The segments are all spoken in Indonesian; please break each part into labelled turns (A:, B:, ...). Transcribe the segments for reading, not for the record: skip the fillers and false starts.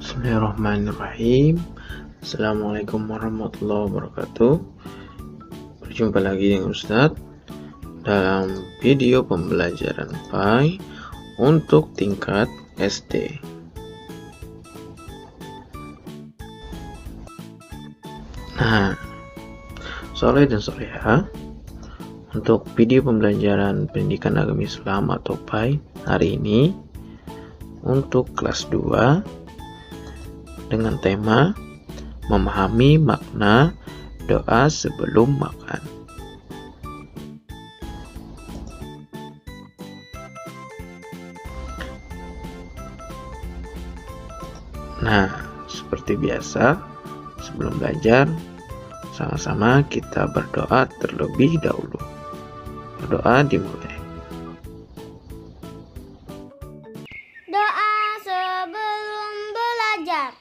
A: Bismillahirrahmanirrahim. Assalamualaikum warahmatullahi wabarakatuh. Berjumpa lagi dengan Ustadz dalam video pembelajaran PAI untuk tingkat SD. Nah, soleh dan soleha, untuk video pembelajaran pendidikan agama Islam atau PAI hari ini untuk kelas 2 dengan tema memahami makna doa sebelum makan. Nah, seperti biasa, sebelum belajar, sama-sama kita berdoa terlebih dahulu. Berdoa dimulai.
B: Doa sebelum belajar.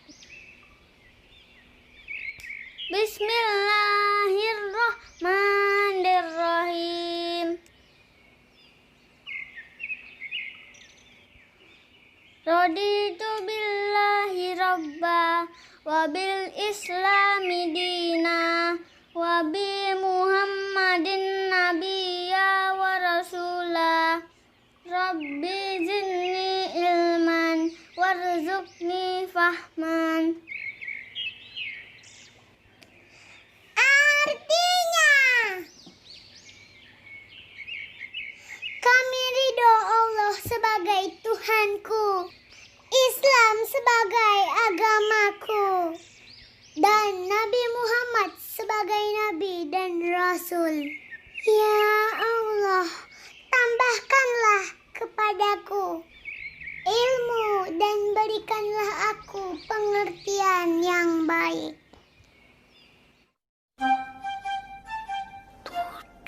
B: Bismillahirrahmanirrahim. Raditu billahi rabba wa bil islami dina wa bi muhammadin nabiyya wa rasulah. Rabbi zidni ilman warzuqni fahman. Artinya, kami ridho Allah sebagai Tuhanku, Islam sebagai agamaku, dan Nabi Muhammad sebagai Nabi dan Rasul. Ya Allah, tambahkanlah kepadaku ilmu dan berikanlah aku pengertian yang baik.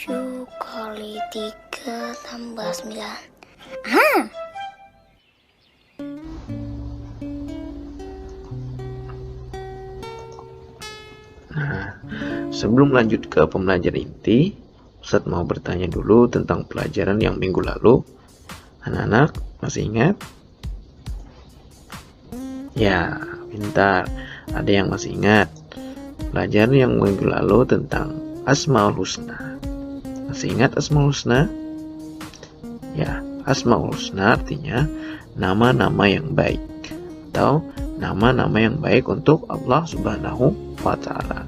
B: 7 kali 3 tambah 9.
A: Nah, sebelum lanjut ke pembelajaran inti, Ustadz mau bertanya dulu tentang pelajaran yang minggu lalu. Anak-anak masih ingat? Ya, pintar. Ada yang masih ingat. Pelajaran yang minggu lalu tentang Asmaul Husna. Masih ingat Asmaul Husna? Ya, Asmaul Husna artinya nama-nama yang baik atau nama-nama yang baik untuk Allah Subhanahu wa Ta'ala.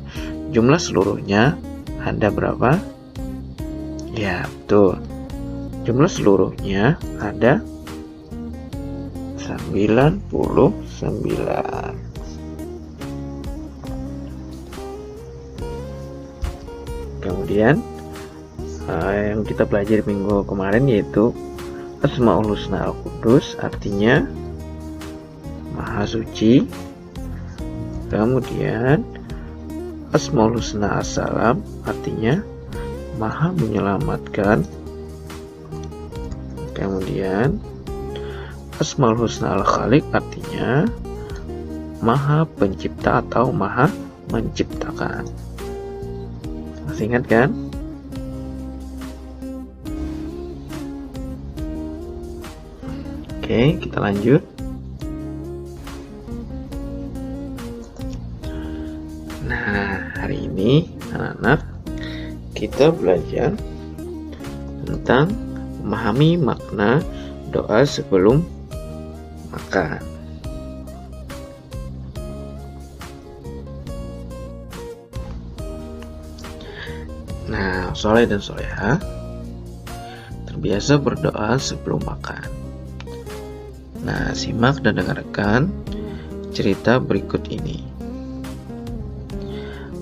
A: Jumlah seluruhnya ada berapa? Ya, betul. Jumlah seluruhnya ada 99. Kemudian yang kita pelajari minggu kemarin yaitu Asmaul Husna Al-Qudus, artinya Maha Suci. Kemudian Asmaul Husna As-Salam, artinya Maha Menyelamatkan. Kemudian Asmaul Husna Al-Khaliq, artinya Maha Pencipta atau Maha Menciptakan. Masih ingat kan? Oke, kita lanjut. Nah, hari ini anak-anak kita belajar tentang memahami makna doa sebelum makan. Nah, soleh dan soleha terbiasa berdoa sebelum makan. Nah, simak dan dengarkan cerita berikut ini.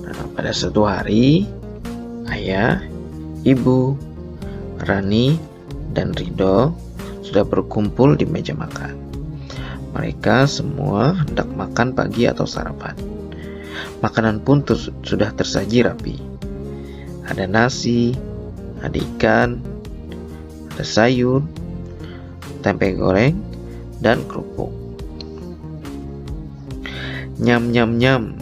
A: Nah, pada suatu hari, ayah, ibu, Rani, dan Ridho sudah berkumpul di meja makan. Mereka semua hendak makan pagi atau sarapan. Makanan pun sudah tersaji rapi. Ada nasi, ada ikan, ada sayur, tempe goreng, dan kerupuk. Nyam nyam nyam,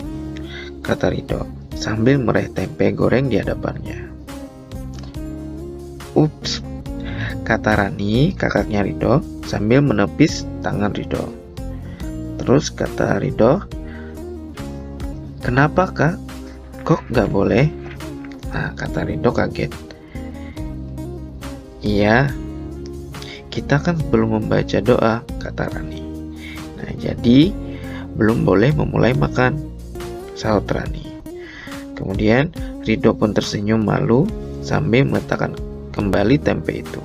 A: kata Ridho sambil meraih tempe goreng di hadapannya. Ups, kata Rani, kakaknya Ridho, sambil menepis tangan Ridho. Terus kata Ridho, kenapa kak? Kok nggak boleh? Nah, kata Ridho kaget. Iya, kita kan belum membaca doa, kata Rani. Nah, jadi belum boleh memulai makan, sahut Rani. Kemudian Ridho pun tersenyum malu sambil meletakkan kembali tempe itu.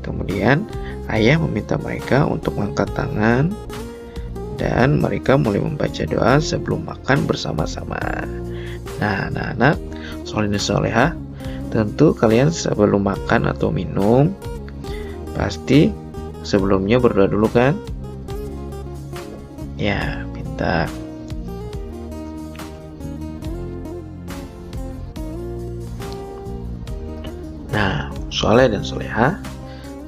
A: Kemudian ayah meminta mereka untuk mengangkat tangan dan mereka mulai membaca doa sebelum makan bersama-sama. Nah, anak-anak soleh solehah, tentu kalian sebelum makan atau minum pasti sebelumnya berdoa dulu kan? Ya, pintar. Nah, soleh dan solehah,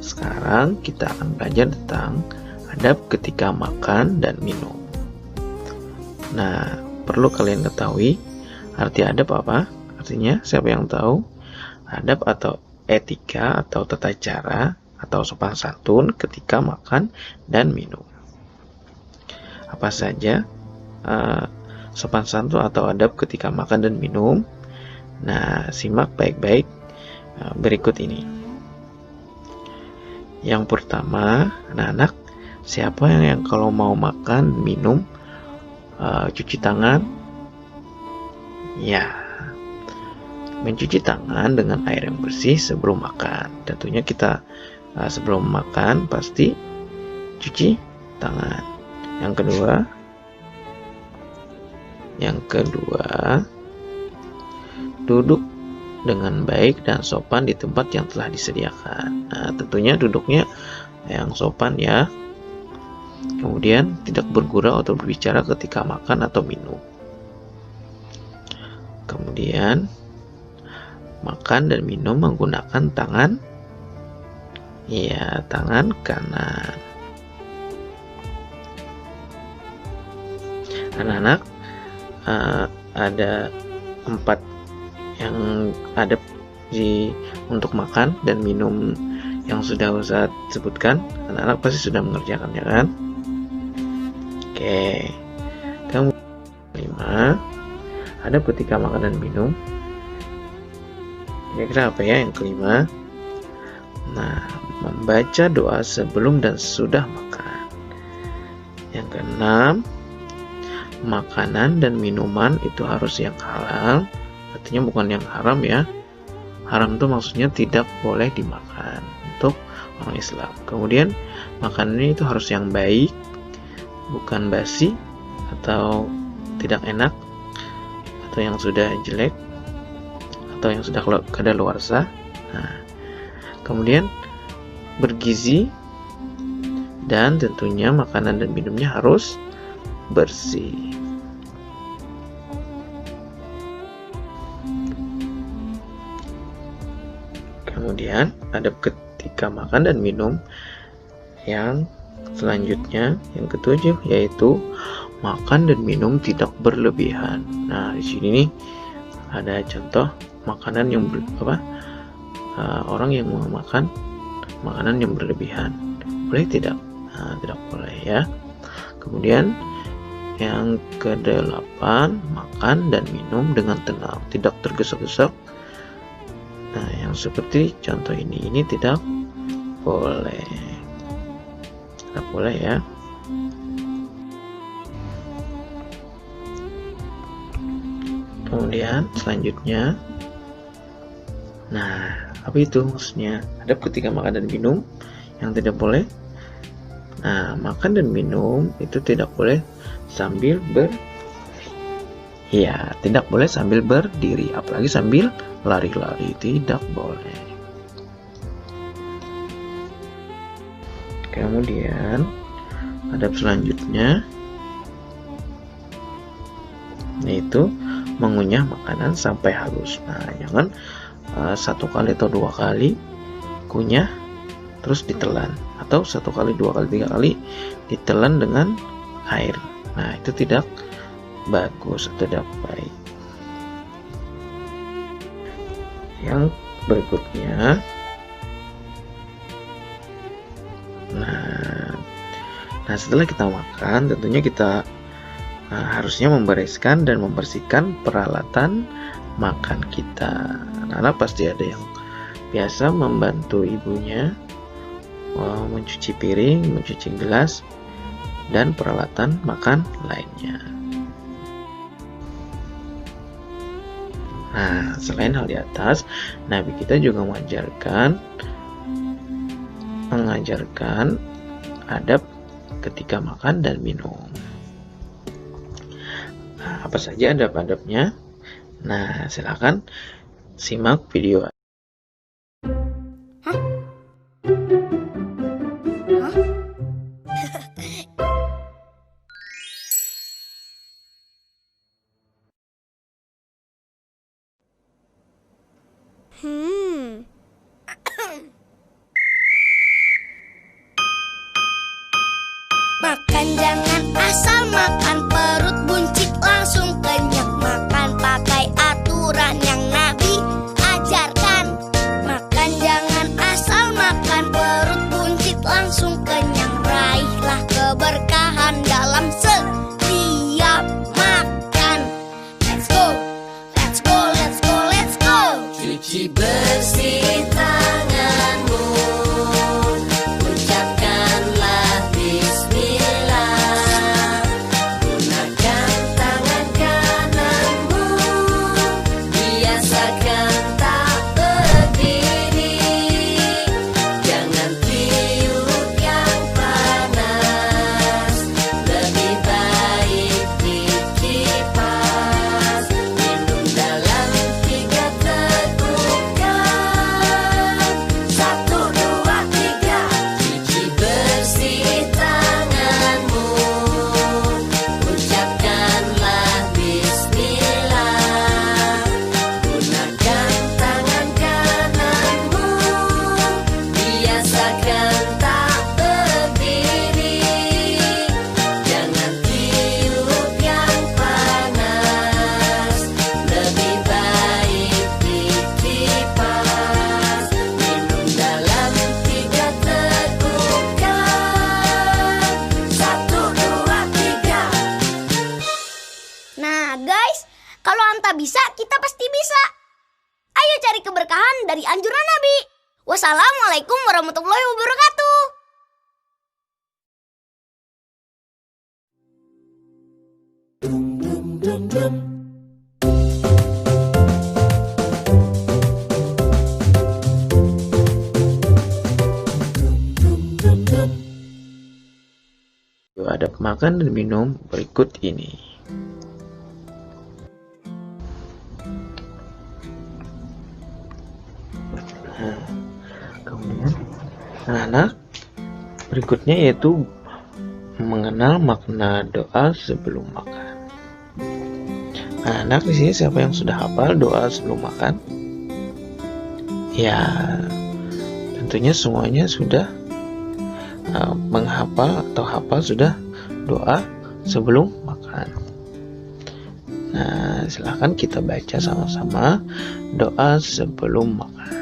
A: sekarang kita akan belajar tentang adab ketika makan dan minum. Nah, perlu kalian ketahui arti adab apa? Artinya, siapa yang tahu? Adab atau etika atau tata cara atau sopan santun ketika makan dan minum. Apa saja sopan santun atau adab ketika makan dan minum? Nah, simak baik-baik berikut ini. Yang pertama, anak-anak, siapa yang kalau mau makan, minum, cuci tangan? Ya, mencuci tangan dengan air yang bersih sebelum makan. Tentunya kita sebelum makan pasti cuci tangan. Yang kedua, duduk dengan baik dan sopan di tempat yang telah disediakan. Nah, tentunya duduknya yang sopan ya. Kemudian tidak bergurau atau berbicara ketika makan atau minum. Kemudian makan dan minum menggunakan tangan kanan. Anak-anak, ada 4 yang ada untuk makan dan minum yang sudah Ustaz sebutkan. Anak-anak pasti sudah mengerjakannya kan? Oke. Kemudian 5, adab ketika makan dan minum. Kira-kira apa ya yang kelima? Nah, membaca doa sebelum dan sudah makan. Yang keenam, makanan dan minuman itu harus yang halal. Artinya bukan yang haram ya. Haram itu maksudnya tidak boleh dimakan untuk orang Islam. Kemudian makanannya itu harus yang baik, bukan basi atau tidak enak, atau yang sudah jelek, atau yang sudah kadaluarsa. Nah, kemudian bergizi, dan tentunya makanan dan minumnya harus bersih. Kemudian adab ketika makan dan minum yang selanjutnya, yang ketujuh, yaitu makan dan minum tidak berlebihan. Nah, di sini nih ada contoh makanan yang orang yang mau makan makanan yang berlebihan, boleh tidak? Nah, tidak boleh ya. Kemudian yang ke-8, makan dan minum dengan tenang, tidak tergesa-gesa. Nah, yang seperti contoh ini tidak boleh. Tidak boleh ya. Kemudian selanjutnya, nah, apa itu maksudnya? Adab ketika makan dan minum yang tidak boleh. Nah, makan dan minum itu tidak boleh sambil tidak boleh sambil berdiri, apalagi sambil lari-lari, tidak boleh. Kemudian adab selanjutnya yaitu mengunyah makanan sampai halus. Nah, jangan 1 kali atau 2 kali kunyah terus ditelan, atau 1 kali, 2 kali, 3 kali ditelan dengan air. Nah, itu tidak bagus, tidak baik. Yang berikutnya, nah, Nah, setelah kita makan, tentunya kita harusnya membereskan dan membersihkan peralatan makan kita. Anak pasti ada yang biasa membantu ibunya mencuci piring, mencuci gelas, dan peralatan makan lainnya. Nah, selain hal di atas, Nabi kita juga mengajarkan adab ketika makan dan minum. Nah, apa saja adab-adabnya? Nah, silakan simak video.
B: Makan jangan asal makan, perut buncit langsung kenyang. Makan pakai aturan yang Nabi ajarkan. Makan jangan asal makan, perut buncit langsung kenyang. Raihlah keberkahan dalam setiap makan. Let's go, let's go, let's go, let's go.
C: Cuci bersih tanganmu, ucapkanlah bismillah. Gunakan tangan kananmu, biasakan tak berdiri. Jangan tiup yang panas, lebih baik dikipas. Minum dalam 3 tegukan. 1, 2, 3. Cuci bersih tanganmu, ucapkanlah bismillah. Gunakan tangan kananmu, biasakan tak berdiri. Jangan tiup yang panas, lebih baik dikipas. Minum dalam 3 tegukan. 1, 2, 3.
B: Nah guys, kalau anta bisa, kita pasti bisa. Ayo cari keberkahan dari anjuran Nabi. Wassalamualaikum warahmatullahi wabarakatuh.
A: Adab makan dan minum berikut ini. Nah, kemudian anak-anak berikutnya yaitu mengenal makna doa sebelum makan. Anak di sini siapa yang sudah hafal doa sebelum makan? Ya, tentunya semuanya sudah menghafal atau hafal sudah doa sebelum makan. Nah, silahkan kita baca sama-sama doa sebelum makan.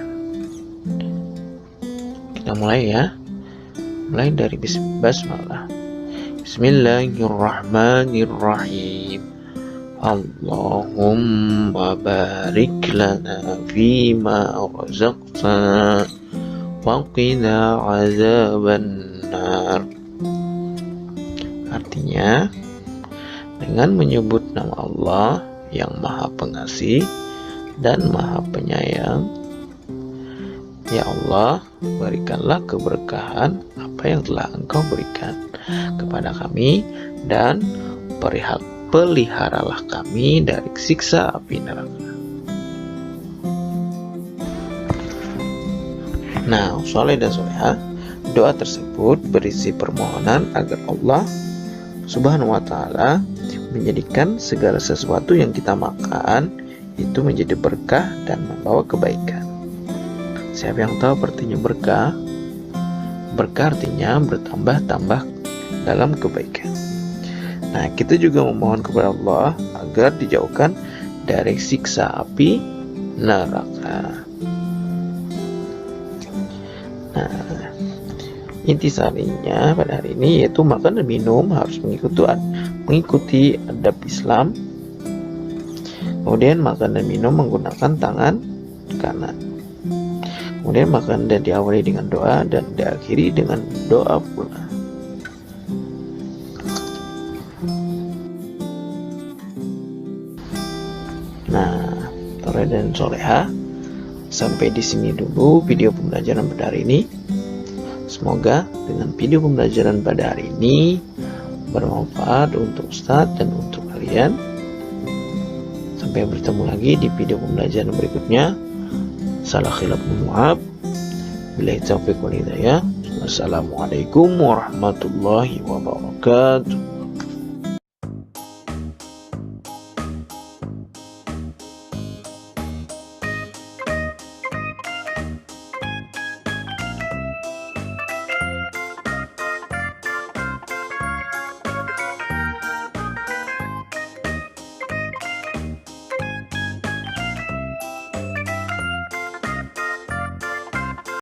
A: Kita mulai ya. Mulai dari basmalah. Bismillahirrahmanirrahim. Allahumma barik lana fima razaqtana wa qina azabannar. Artinya, dengan menyebut nama Allah yang Maha Pengasih dan Maha Penyayang, ya Allah, berikanlah keberkahan apa yang telah Engkau berikan kepada kami dan peliharalah kami dari siksa api neraka. Nah, soleh dan soleha, doa tersebut berisi permohonan agar Allah Subhanahu wa Ta'ala menjadikan segala sesuatu yang kita makan itu menjadi berkah dan membawa kebaikan. Siapa yang tahu artinya berkah? Berkah artinya bertambah-tambah dalam kebaikan. Nah, kita juga memohon kepada Allah agar dijauhkan dari siksa api neraka. Nah, Intisarinya pada hari ini yaitu makan dan minum harus mengikuti adab Islam. Kemudian makan dan minum menggunakan tangan kanan. Kemudian makan dan diawali dengan doa dan diakhiri dengan doa pula. Nah, Tore dan Soleha, sampai di sini dulu video pembelajaran pada hari ini. Semoga dengan video pembelajaran pada hari ini bermanfaat untuk Ustadz dan untuk kalian. Sampai bertemu lagi di video pembelajaran berikutnya. Salah khilaf mu'ab. Billahi taufiq wal hidayah. Wassalamualaikum warahmatullahi wabarakatuh.